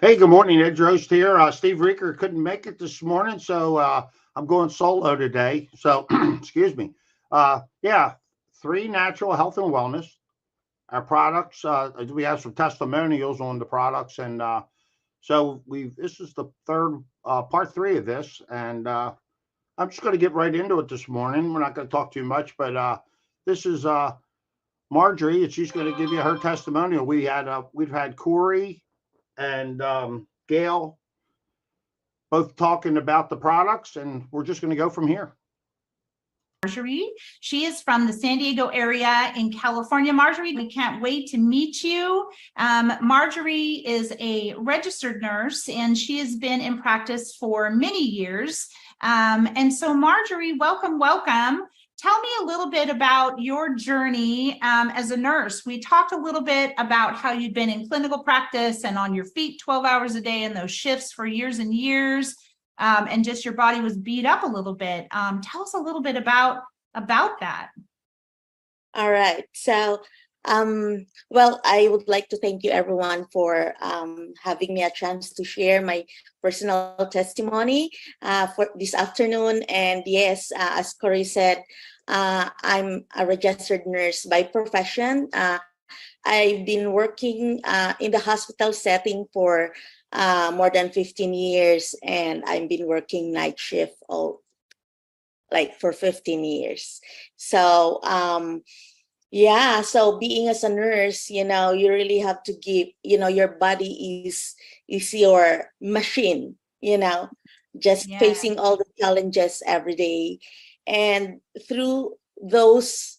Hey, good morning. Ed Roast here. Steve Reeker couldn't make it this morning, so I'm going solo today. So, excuse me. Yeah, three natural health and wellness. Our products. We have some testimonials on the products, and so we. This is the third part three of this, and I'm just going to get right into it this morning. We're not going to talk too much, but this is Marjorie, and she's going to give you her testimonial. We've had Corey and Gail both talking about the products, and we're just going to go from here. Marjorie. She is from the San Diego area in California. Marjorie, we can't wait to meet you. Marjorie is a registered nurse, and she has been in practice for many years. And so, Marjorie, welcome. Tell me a little bit about your journey as a nurse. We talked a little bit about how you'd been in clinical practice and on your feet 12 hours a day in those shifts for years and years. And just your body was beat up a little bit. Tell us a little bit about that. All right. So, well, I would like to thank you everyone for having me a chance to share my personal testimony for this afternoon. And yes, as Corey said, I'm a registered nurse by profession. I've been working in the hospital setting for more than 15 years, and I've been working night shift for 15 years. So yeah, so being as a nurse, you really have to give, your body is your machine, just facing all the challenges every day. And through those,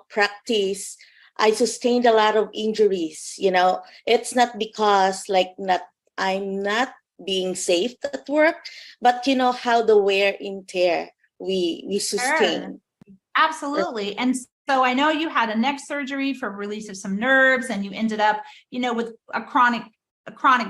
practice, I sustained a lot of injuries. It's not because I'm not being safe at work, but how the wear and tear we sustain. Sure. Absolutely. And so I know you had a neck surgery for release of some nerves, and you ended up, with a chronic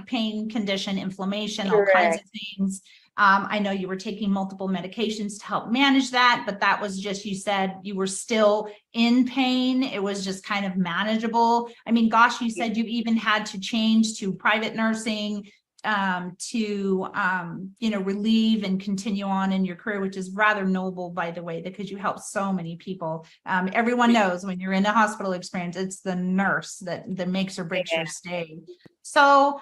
pain condition, inflammation, all kinds of things. I know you were taking multiple medications to help manage that, but that was just, you said you were still in pain. It was just kind of manageable. I mean, gosh, you said you even had to change to private nursing to relieve and continue on in your career, which is rather noble, by the way, because you help so many people. Everyone knows when you're in a hospital experience, it's the nurse that makes or breaks your stay. So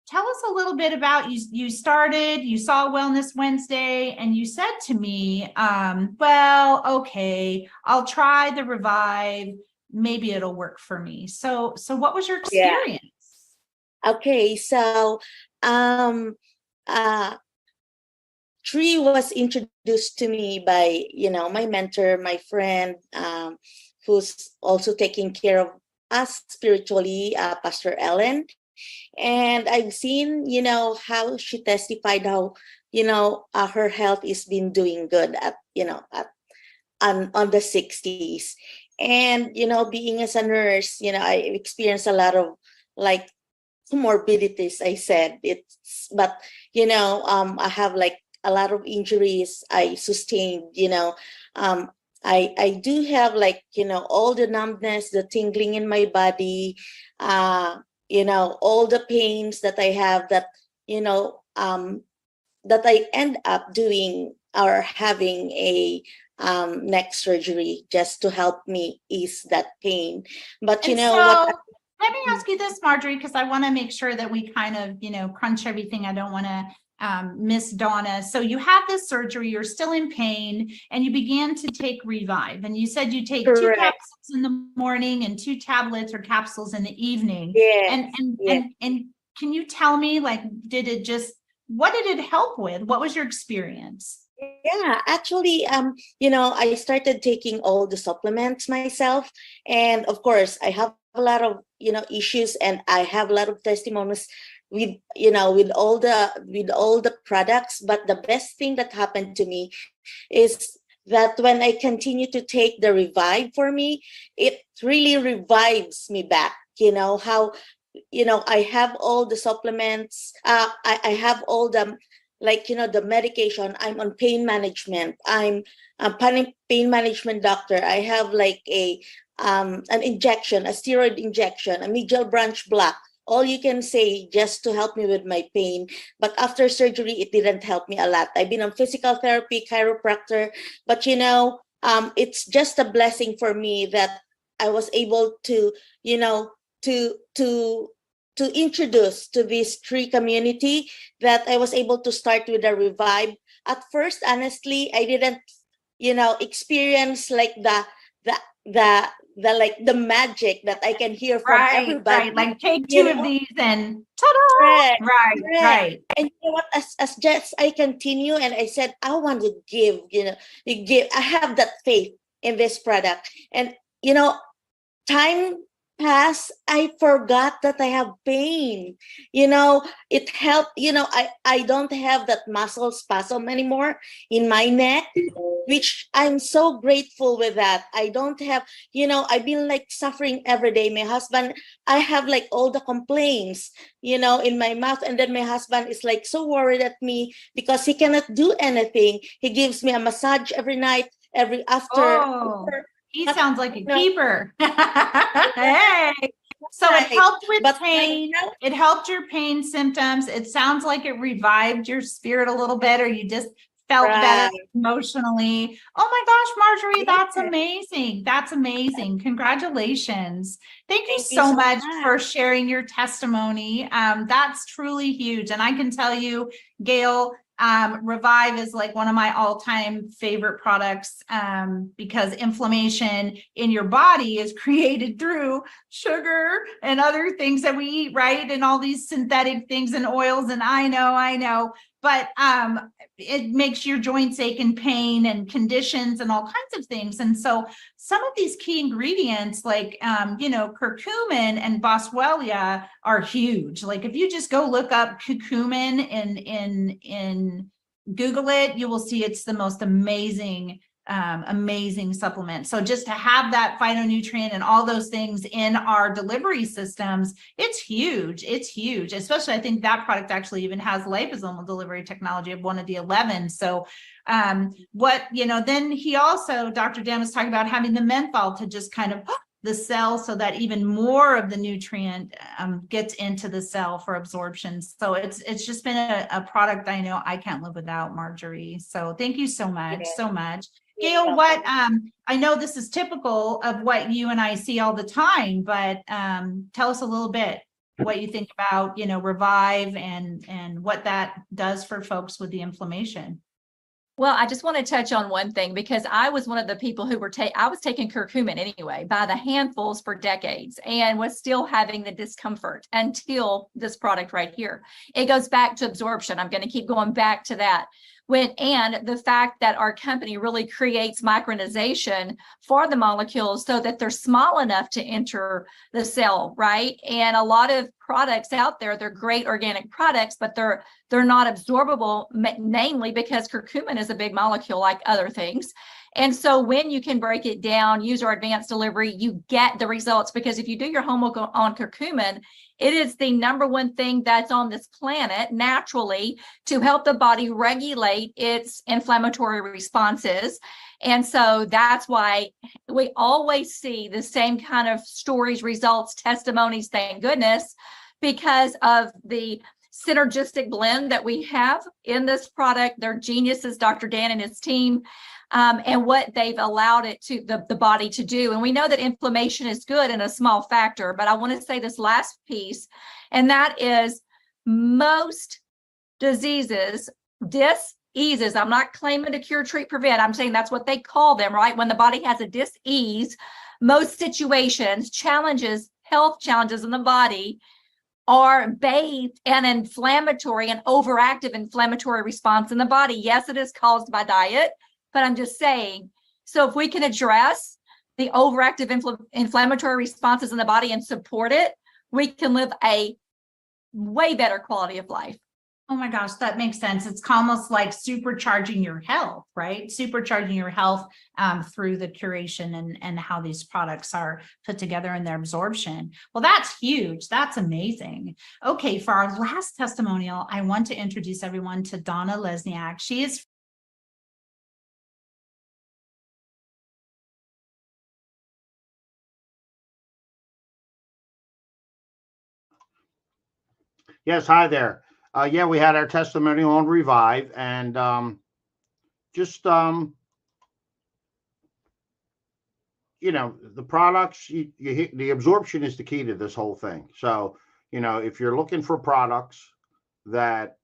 tell us a little bit about you saw Wellness Wednesday, and you said to me, well, okay, I'll try the Revive. Maybe it'll work for me. So what was your experience? Okay, so Tree was introduced to me by, my mentor, my friend, who's also taking care of us spiritually, Pastor Ellen. And I've seen, how she testified how, her health is been doing good on the 60s. And, being as a nurse, I experienced a lot of comorbidities. I said but I have a lot of injuries I sustained. I do have all the numbness, the tingling in my body, all the pains that I have that that I end up doing or having a neck surgery just to help me ease that pain. But let me ask you this, Marjorie, because I want to make sure that we kind of, crunch everything. I don't want to miss Donna. So you had this surgery, you're still in pain, and you began to take Revive. And you said you take 2 capsules in the morning and 2 tablets or capsules in the evening. Yes. And can you tell me, what did it help with? What was your experience? Yeah, actually, I started taking all the supplements myself. And of course, I have a lot of, issues, and I have a lot of testimonies with, with all the products. But the best thing that happened to me is that when I continue to take the Revive for me, it really revives me back. How, I have all the supplements. I have all the the medication. I'm on pain management. I'm a pain management doctor. I have an injection, a steroid injection, a medial branch block, all you can say just to help me with my pain. But after surgery, it didn't help me a lot. I've been on physical therapy, chiropractor, but it's just a blessing for me that I was able to, to to to introduce to this tree community, that I was able to start with a revive. At first, honestly, I didn't, experience like the the the magic that I can hear from everybody. Right. Like take You two of know, these and ta-da! correct, correct. Right. And you know what? As just I continue and I said, I want to give, you give. I have that faith in this product, and time passed. I forgot that I have pain. It helped. I don't have that muscle spasm anymore in my neck, which I'm so grateful with that. I don't have, I've been like suffering every day. My husband, I have like all the complaints, in my mouth. And then my husband is like so worried at me because he cannot do anything. He gives me a massage every night, every after. Oh, he But, sounds like a you know, keeper. Hey. So it helped with but pain. It helped your pain symptoms. It sounds like it revived your spirit a little bit, or you just felt better emotionally. Oh my gosh, Marjorie, that's amazing. That's amazing. Congratulations. Thank you so much for sharing your testimony. That's truly huge. And I can tell you, Gail, Revive is like one of my all-time favorite products, because inflammation in your body is created through sugar and other things that we eat, right? And all these synthetic things and oils. And I know, but it makes your joints ache and pain and conditions and all kinds of things. And so some of these key ingredients like, curcumin and boswellia are huge. Like if you just go look up curcumin in Google it, you will see it's the most amazing supplement. So just to have that phytonutrient and all those things in our delivery systems, it's huge. It's huge. Especially, I think that product actually even has liposomal delivery technology of one of the 11. So then he also, Dr. Dan was talking about having the menthol to just kind of the cell so that even more of the nutrient gets into the cell for absorption. So it's just been a product I know I can't live without, Marjorie. So thank you so much, so much. Gail, what I know this is typical of what you and I see all the time, but tell us a little bit what you think about, Revive and what that does for folks with the inflammation. Well, I just want to touch on one thing, because I was one of the people who I was taking curcumin anyway by the handfuls for decades and was still having the discomfort until this product right here. It goes back to absorption. I'm going to keep going back to that. And the fact that our company really creates micronization for the molecules so that they're small enough to enter the cell, right? And a lot of products out there, they're great organic products, but they're not absorbable, namely because curcumin is a big molecule like other things. And so when you can break it down, use our advanced delivery, you get the results, because if you do your homework on curcumin, it is the number one thing that's on this planet naturally to help the body regulate its inflammatory responses. And so that's why we always see the same kind of stories, results, testimonies, thank goodness, because of the synergistic blend that we have in this product. They're geniuses, Dr. Dan and his team, and what they've allowed it to the body to do. And we know that inflammation is good in a small factor, but I want to say this last piece, and that is most diseases, dis-eases. I'm not claiming to cure, treat, prevent. I'm saying that's what they call them, right? When the body has a dis-ease, most situations, challenges, health challenges in the body are bathed in inflammatory and overactive inflammatory response in the body. Yes, it is caused by diet, but I'm just saying, so if we can address the overactive inflammatory responses in the body and support it, we can live a way better quality of life. Oh my gosh, that makes sense. It's almost like supercharging your health, right? Supercharging your health through the curation and how these products are put together in their absorption. Well, that's huge. That's amazing. Okay, for our last testimonial, I want to introduce everyone to Donna Lesniak. She is Yes, hi there. Yeah, we had our testimonial on Revive, and just the products. You hit the absorption is the key to this whole thing. So if you're looking for products that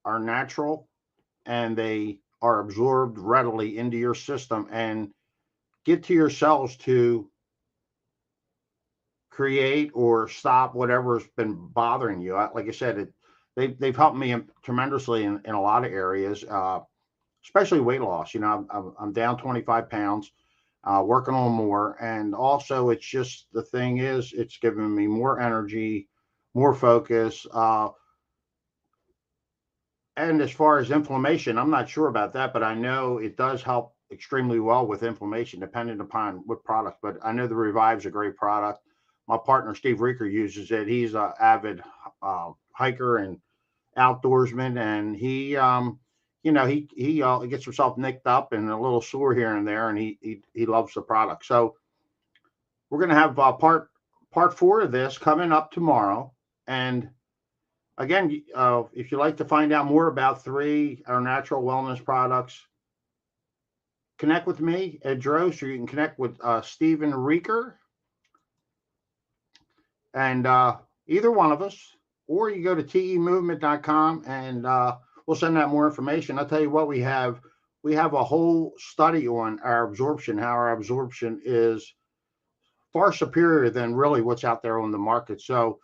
are natural and they are absorbed readily into your system and get to your cells to create or stop whatever's been bothering you. Like I said, they've helped me tremendously in a lot of areas, especially weight loss. I'm down 25 pounds, working on more. And also, it's just the thing is, it's giving me more energy, more focus. And as far as inflammation, I'm not sure about that, but I know it does help extremely well with inflammation, depending upon what product. But I know the Revive's a great product. My partner Steve Reeker uses it. He's an avid hiker and outdoorsman, and he gets himself nicked up and a little sore here and there, and he loves the product. So we're going to have part 4 of this coming up tomorrow. And again, if you'd like to find out more about our natural wellness products, connect with me at Drost, or you can connect with Stephen Reeker, and either one of us, or you go to temovement.com and we'll send out more information. I'll tell you what, we have a whole study on our absorption, how our absorption is far superior than really what's out there on the market. So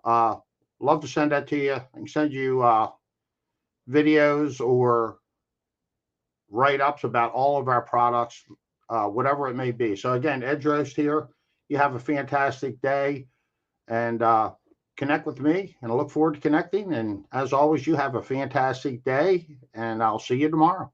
love to send that to you. I can send you videos or write-ups about all of our products, whatever it may be. So again, Ed Drost here. You have a fantastic day, and connect with me, and I look forward to connecting. And as always, you have a fantastic day, and I'll see you tomorrow.